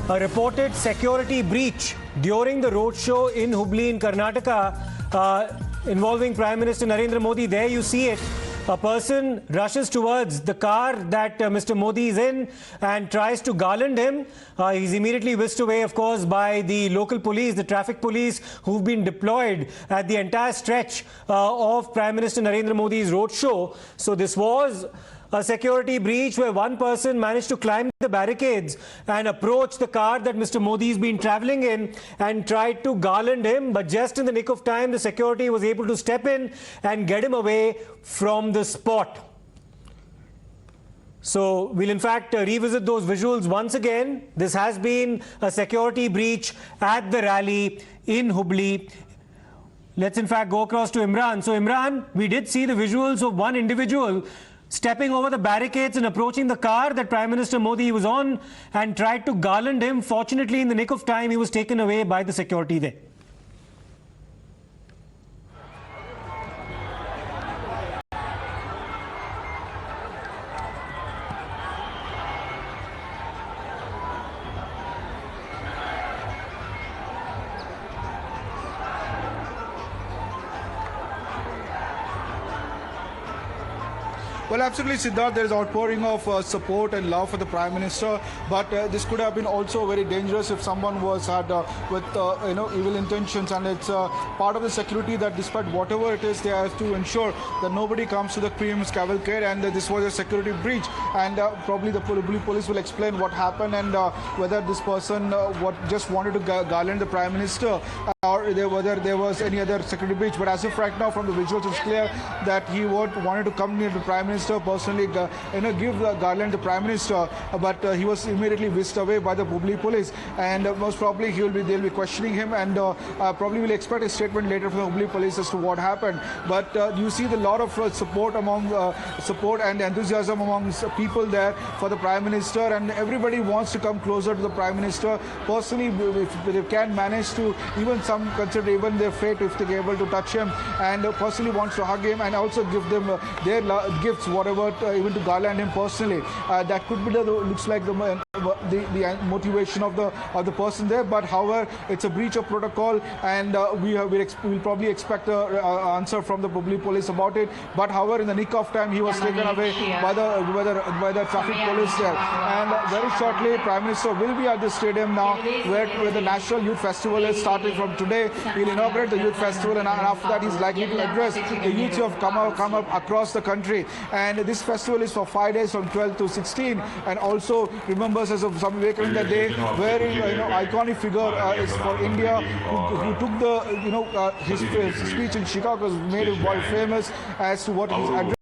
a reported security breach during the roadshow in Hubbali in Karnataka involving Prime Minister Narendra Modi. There you see it. A person rushes towards the car that Mr. Modi is in and tries to garland him. He's immediately whisked away, of course, by the local police, the traffic police, who've been deployed at the entire stretch of Prime Minister Narendra Modi's roadshow. So this was a security breach where one person managed to climb the barricades and approach the car that Mr. Modi's been travelling in and tried to garland him. But just in the nick of time, the security was able to step in and get him away from the spot. So we'll in fact revisit those visuals once again. This has been a security breach at the rally in Hubbali. Let's in fact go across to Imran. So Imran, we did see the visuals of one individual stepping over the barricades and approaching the car that Prime Minister Modi was on and tried to garland him. Fortunately, in the nick of time, he was taken away by the security there. Well, absolutely, Siddharth. There is outpouring of support and love for the Prime Minister, but this could have been also very dangerous if someone was had with evil intentions, and it's part of the security that, despite whatever it is, they have to ensure that nobody comes to the Queen's cavalcade, and this was a security breach. And probably the police will explain what happened and whether this person just wanted to garland the Prime Minister, or whether there was any other security breach. But as of right now, from the visuals, it's clear that he wanted to come near the Prime Minister personally, give the garland to the Prime Minister, but he was immediately whisked away by the Hubbali police, and most probably they'll be questioning him, and probably will expect a statement later from the Hubbali police as to what happened. But you see the lot of support and enthusiasm among people there for the Prime Minister, and everybody wants to come closer to the Prime Minister personally. If they can manage to, even some consider even their fate if they're able to touch him, and personally wants to hug him and also give them their gifts, whatever, even to garland him personally. That could be looks like the motivation of the person there. But however, it's a breach of protocol, and we'll probably expect an answer from the Hubbali police about it. But however, in the nick of time, he was taken away by the traffic police there. And very shortly, Prime Minister will be at the stadium now, where the National Youth Festival is starting from today. He'll inaugurate the Youth Festival, and after that, he's likely to address the youths who have come up across the country. And this festival is for 5 days, from 12 to 16, and also remembers as of Swami Vivekananda Day, where iconic figure is for India, who took the his speech in Chicago, was made him world famous as to what his address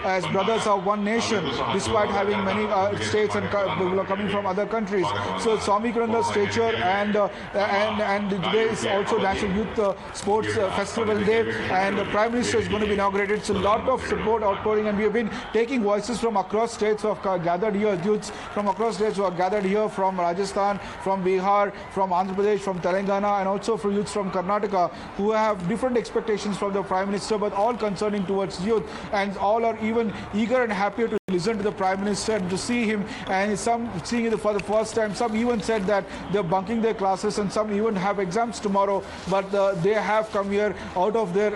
as brothers of one nation, despite having many states and people are coming from other countries. So Swami Vivekananda's stature, and today is also National Youth Sports Festival Day, and the Prime Minister is going to be inaugurated. So a lot of support outpouring, and we have been taking voices from across states who have gathered here, youths from across states who are gathered here, from Rajasthan, from Bihar, from Andhra Pradesh, from Telangana, and also from youths from Karnataka, who have different expectations from the Prime Minister, but all concerning towards youth, and all are even eager and happy to listen to the Prime Minister and to see him, and some seeing it for the first time. Some even said that they're bunking their classes, and some even have exams tomorrow, but they have come here out of their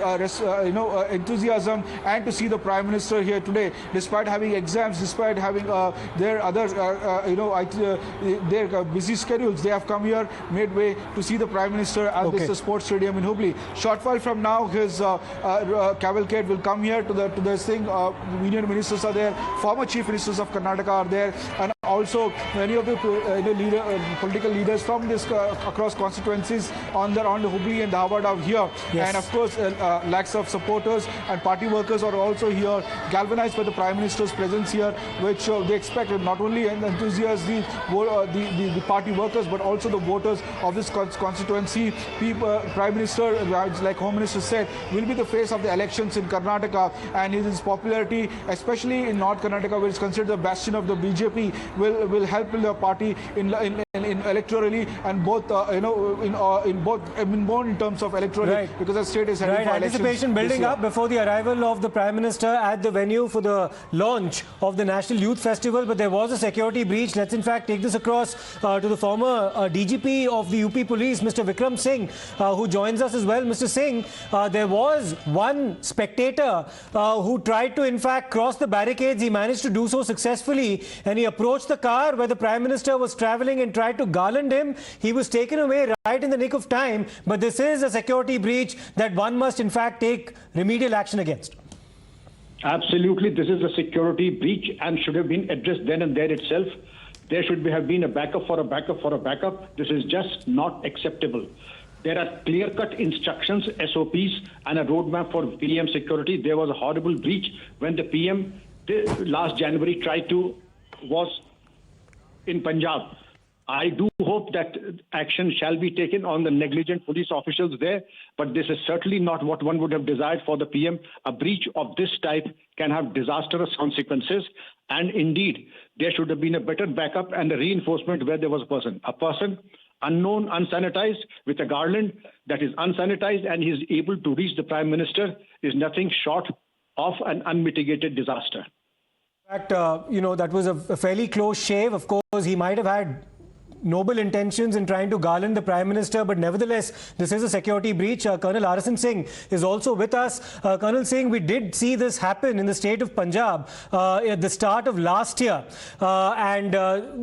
enthusiasm and to see the Prime Minister here today, despite having exams, despite having their other their busy schedules. They have come here midway to see the Prime Minister at this sports stadium in Hubbali. Short while from now, his cavalcade will come here to this thing. Union ministers are there, former chief ministers of Karnataka are there, and also many of the political leaders from this across constituencies on the Hubbali and Dharwad are here. Yes. And of course, lakhs of supporters and party workers are also here, galvanized by the Prime Minister's presence here, which they expect not only enthusiasts, the party workers, but also the voters of this constituency. Prime Minister, like Home Minister said, will be the face of the elections in Karnataka, and his popularity, especially in North Karnataka, which is considered the bastion of the BJP, will help the party in electorally, and both more in terms of electorally, right, because the state is heading for elections. Anticipation building up before the arrival of the Prime Minister at the venue for the launch of the National Youth Festival, but there was a security breach. Let's in fact take this across to the former DGP of the UP Police, Mr. Vikram Singh, who joins us as well. Mr. Singh, there was one spectator who tried to in fact cross the barricades. He managed to do so successfully, and he approached the car where the Prime Minister was travelling and tried to garland him. He was taken away right in the nick of time, but this is a security breach that one must in fact take remedial action against. Absolutely, this is a security breach and should have been addressed then and there itself. There should have been a backup for a backup for a backup. This is just not acceptable. There are clear-cut instructions, SOPs, and a roadmap for PM security. There was a horrible breach when the PM last January was in Punjab. I do hope that action shall be taken on the negligent police officials there, but this is certainly not what one would have desired for the PM. A breach of this type can have disastrous consequences, and indeed, there should have been a better backup and a reinforcement where there was a person unknown, unsanitized, with a garland that is unsanitized, and he is able to reach the Prime Minister, is nothing short of an unmitigated disaster. In fact, that was a fairly close shave. Of course, he might have had noble intentions in trying to garland the Prime Minister, but nevertheless, this is a security breach. Colonel Arasan Singh is also with us. Colonel Singh, we did see this happen in the state of Punjab at the start of last year, and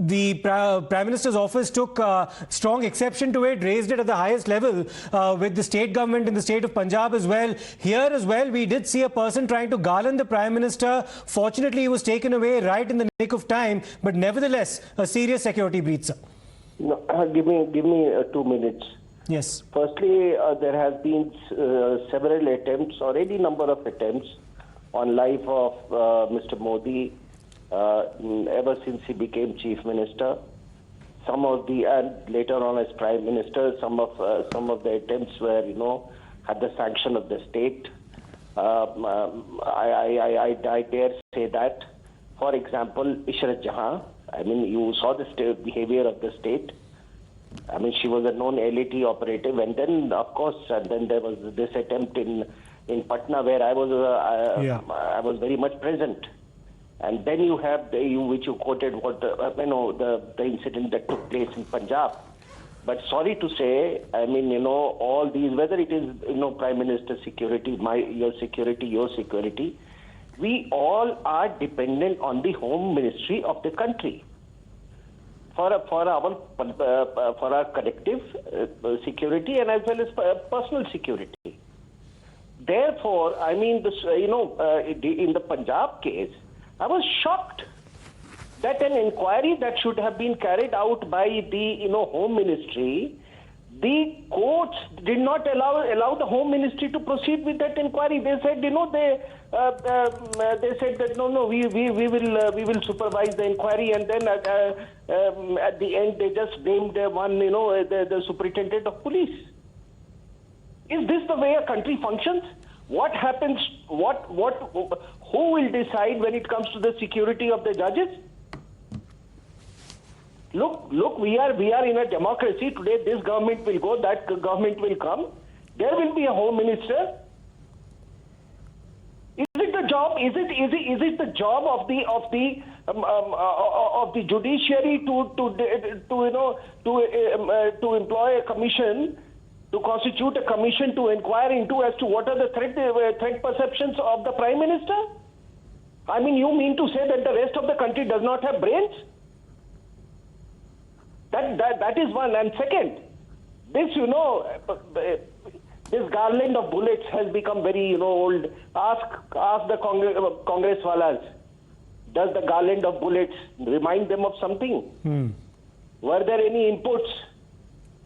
the Prime Minister's office took strong exception to it, raised it at the highest level with the state government in the state of Punjab as well. Here as well, we did see a person trying to garland the Prime Minister. Fortunately, he was taken away right in the nick of time, but nevertheless, a serious security breach, sir. No, give me 2 minutes. Yes. Firstly, there has been several attempts, or any number of attempts, on life of Mr. Modi ever since he became Chief Minister. Some of the, and later on as Prime Minister, some of the attempts were, had the sanction of the state. I dare say that. For example, Ishrat Jahan. I mean, you saw the behavior of the state. I mean, she was a known LAT operative, and then, of course, then there was this attempt in Patna where I was very much present. And then you have which you quoted, the incident that took place in Punjab. But sorry to say, I mean, all these, whether it is Prime Minister security, your security. We all are dependent on the Home Ministry of the country for our collective security and as well as personal security. Therefore, I mean, in the Punjab case, I was shocked that an inquiry that should have been carried out by the Home Ministry, the courts did not allow the Home Ministry to proceed with that inquiry. They said, they said that no, we will supervise the inquiry, and then at the end they just named the superintendent of police. Is this the way a country functions? What happens? Who will decide when it comes to the security of the judges? Look, we are in a democracy. Today this government will go, that government will come. There will be a Home Minister. Is it the job of the judiciary to employ a commission, to constitute a commission to inquire into as to what are the threat perceptions of the Prime Minister? I mean, you mean to say that the rest of the country does not have brains? That is one. And second, this this garland of bullets has become very old. Ask the Congress walas. Does the garland of bullets remind them of something? Were there any inputs?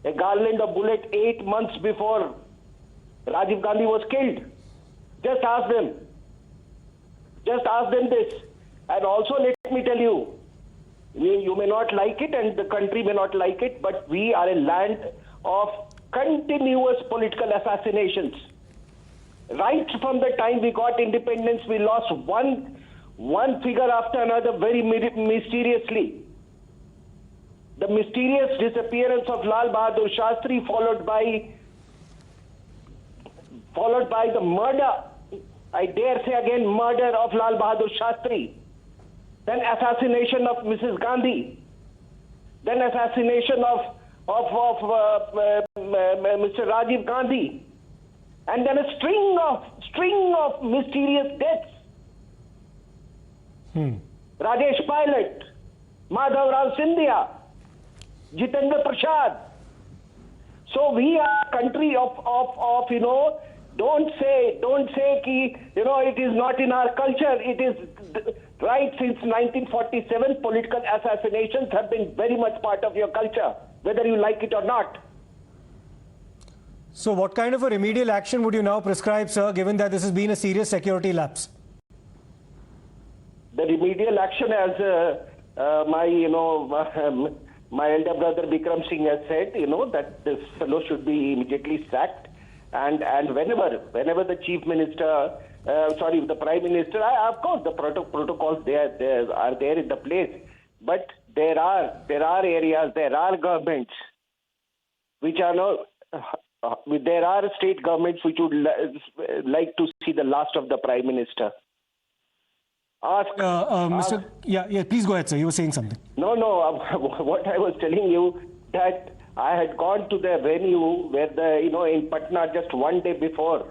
A garland of bullets 8 months before Rajiv Gandhi was killed. Just ask them. Just ask them this. And also let me tell you, you may not like it and the country may not like it, but we are a land of continuous political assassinations. Right from the time we got independence, we lost one figure after another very mysteriously. The mysterious disappearance of Lal Bahadur Shastri, followed by the murder, I dare say again, murder of Lal Bahadur Shastri, then assassination of Mrs. Gandhi, then assassination of Mr. Rajiv Gandhi, and then a string of mysterious deaths. Rajesh Pilot, Madhav Rao Scindia, Jitendra Prasad. So we are a country of don't say ki, it is not in our culture. It is right since 1947. Political assassinations have been very much part of your culture, whether you like it or not. So what kind of a remedial action would you now prescribe, sir, given that this has been a serious security lapse? The remedial action, as my elder brother Bikram Singh has said, that this fellow should be immediately sacked. And whenever the chief minister, the prime minister, of course the protocols are there in the place. But there are areas, there are governments which are not. There are state governments which would like to see the last of the prime minister. Please go ahead, sir. You were saying something. No. What I was telling you, that I had gone to the venue where in Patna just one day before,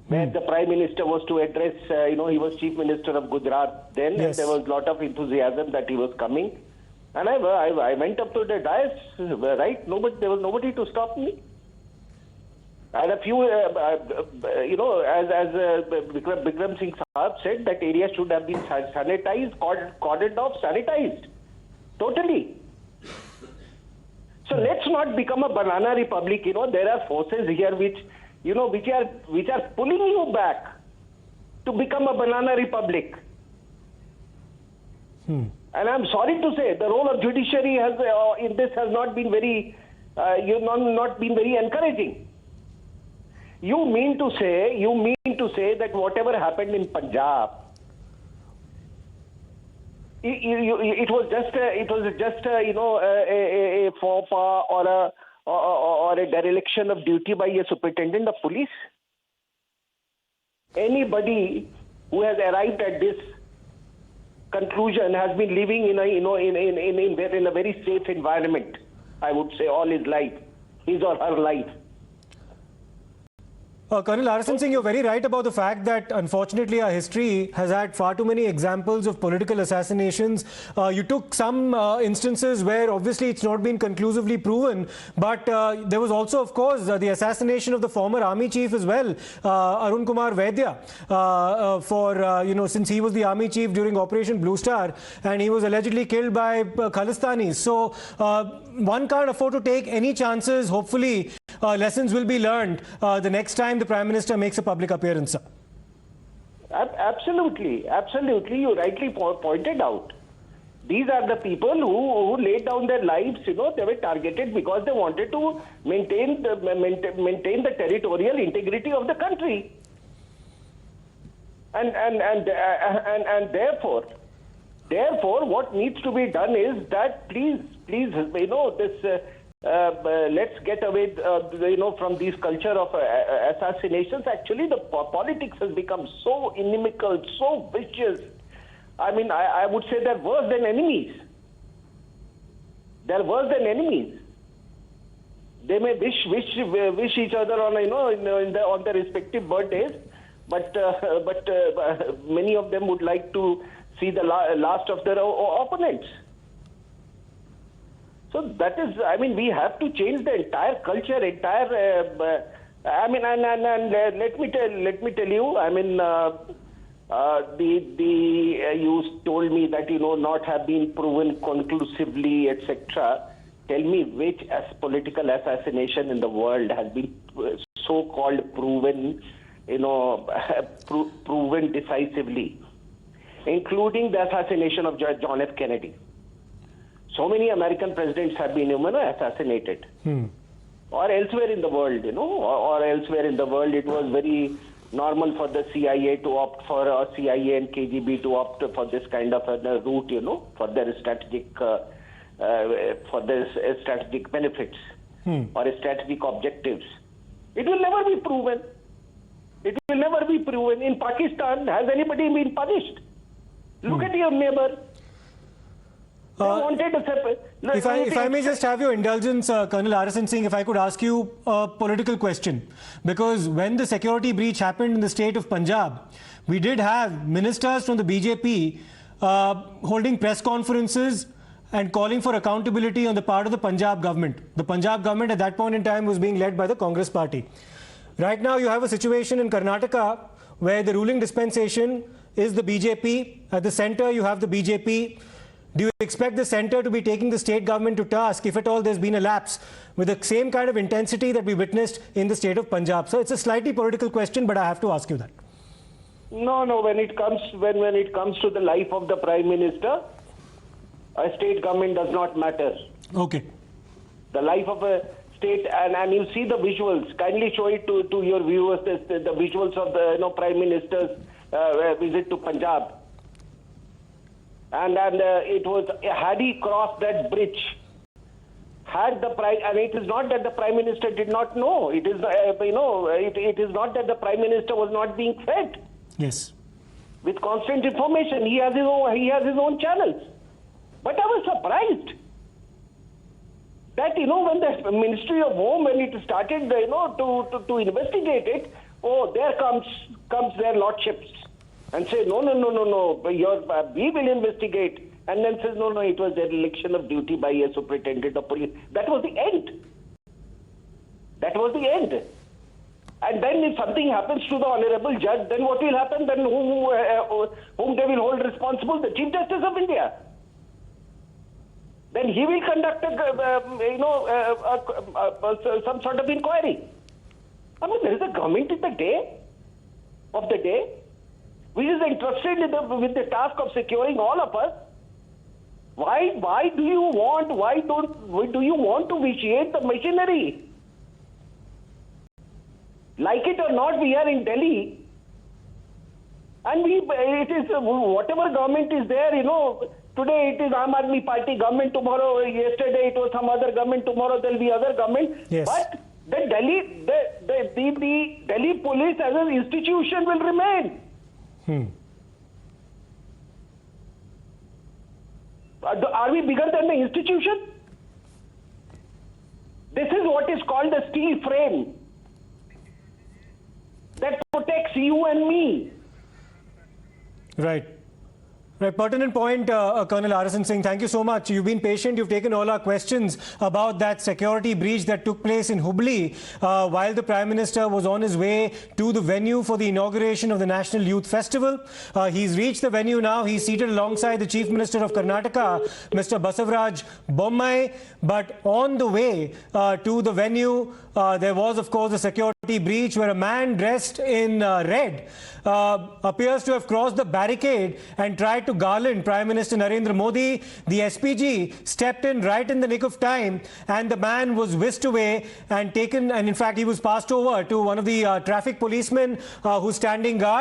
where the prime minister was to address. He was chief minister of Gujarat then, yes. And there was a lot of enthusiasm that he was coming, and I went up to the dais. Right, there was nobody to stop me. And a few, as Bikram Singh Sahab said, that area should have been sanitized, cordoned off, sanitized, totally. So let's not become a banana republic. There are forces here which are pulling you back to become a banana republic. And I'm sorry to say, the role of judiciary in this has not been very, not been very encouraging. You mean to say that whatever happened in Punjab, it was just a faux pas or a dereliction of duty by a superintendent of police? Anybody who has arrived at this conclusion has been living in a very safe environment, I would say, all his life, his or her life. Colonel Arasan Singh, you're very right about the fact that unfortunately our history has had far too many examples of political assassinations. You took some instances where obviously it's not been conclusively proven, but there was also, of course, the assassination of the former army chief as well, Arun Kumar Vaidya, since he was the army chief during Operation Blue Star and he was allegedly killed by Khalistanis. So one can't afford to take any chances. Hopefully lessons will be learned the next time the Prime Minister makes a public appearance, sir. Absolutely. You rightly pointed out. These are the people who laid down their lives. They were targeted because they wanted to maintain the territorial integrity of the country. And therefore, what needs to be done is that please, let's get away, from this culture of assassinations. Actually, the politics has become so inimical, so vicious. I mean, I would say they're worse than enemies. They may wish each other on on their respective birthdays, but many of them would like to see the last of their opponents. So that is, we have to change the entire culture, let me tell you, you told me that, not have been proven conclusively, etc. Tell me which political assassination in the world has been so-called proven, proven decisively, including the assassination of John F. Kennedy. So many American presidents have been assassinated. Or elsewhere in the world, or elsewhere in the world, it was very normal for the CIA to opt for, or CIA and KGB to opt for this kind of a route, for their strategic for the strategic benefits or strategic objectives. It will never be proven. It will never be proven. In Pakistan, has anybody been punished? Look at your neighbor. They wanted a separate. If I may just have your indulgence, Colonel Arasan Singh, if I could ask you a political question. Because when the security breach happened in the state of Punjab, we did have ministers from the BJP holding press conferences and calling for accountability on the part of the Punjab government. The Punjab government at that point in time was being led by the Congress party. Right now you have a situation in Karnataka where the ruling dispensation is the BJP. At the centre you have the BJP. Do you expect the centre to be taking the state government to task, if at all there's been a lapse, with the same kind of intensity that we witnessed in the state of Punjab? So it's a slightly political question, but I have to ask you that. No. When it comes to the life of the Prime Minister, a state government does not matter. Okay. The life of a state, and you see the visuals. Kindly show it to your viewers, the visuals of the Prime Minister's visit to Punjab. And it was, had he crossed that bridge, and it is not that the Prime Minister did not know. It is it is not that the Prime Minister was not being fed. Yes. With constant information, he has his own channels. But I was surprised that when the Ministry of Home, when it started to investigate it, there comes their lordships and say no, we will investigate, and then says no, it was a dereliction of duty by a superintendent of police. That was the end. And then if something happens to the honourable judge, then what will happen? Then whom they will hold responsible? The Chief Justice of India. Then he will conduct some sort of inquiry. I mean, there is a government in the day, which is entrusted with the task of securing all of us. Why do you want to vitiate the machinery? Like it or not, we are in Delhi, and it is whatever government is there. Today it is Aam Aadmi Party government. Tomorrow, yesterday it was some other government. Tomorrow there will be other government. Yes. But the Delhi police as an institution will remain. Are we bigger than the institution? This is what is called a steel frame that protects you and me. Right. Pertinent point, Colonel Arasan Singh. Thank you so much. You've been patient. You've taken all our questions about that security breach that took place in Hubbali while the Prime Minister was on his way to the venue for the inauguration of the National Youth Festival. He's reached the venue now. He's seated alongside the Chief Minister of Karnataka, Mr. Basavaraj Bommai. But on the way to the venue, there was, of course, a security breach where a man dressed in red appears to have crossed the barricade and tried to Garland Prime Minister Narendra Modi. The SPG stepped in right in the nick of time, and the man was whisked away and taken, and in fact he was passed over to one of the traffic policemen who's standing guard.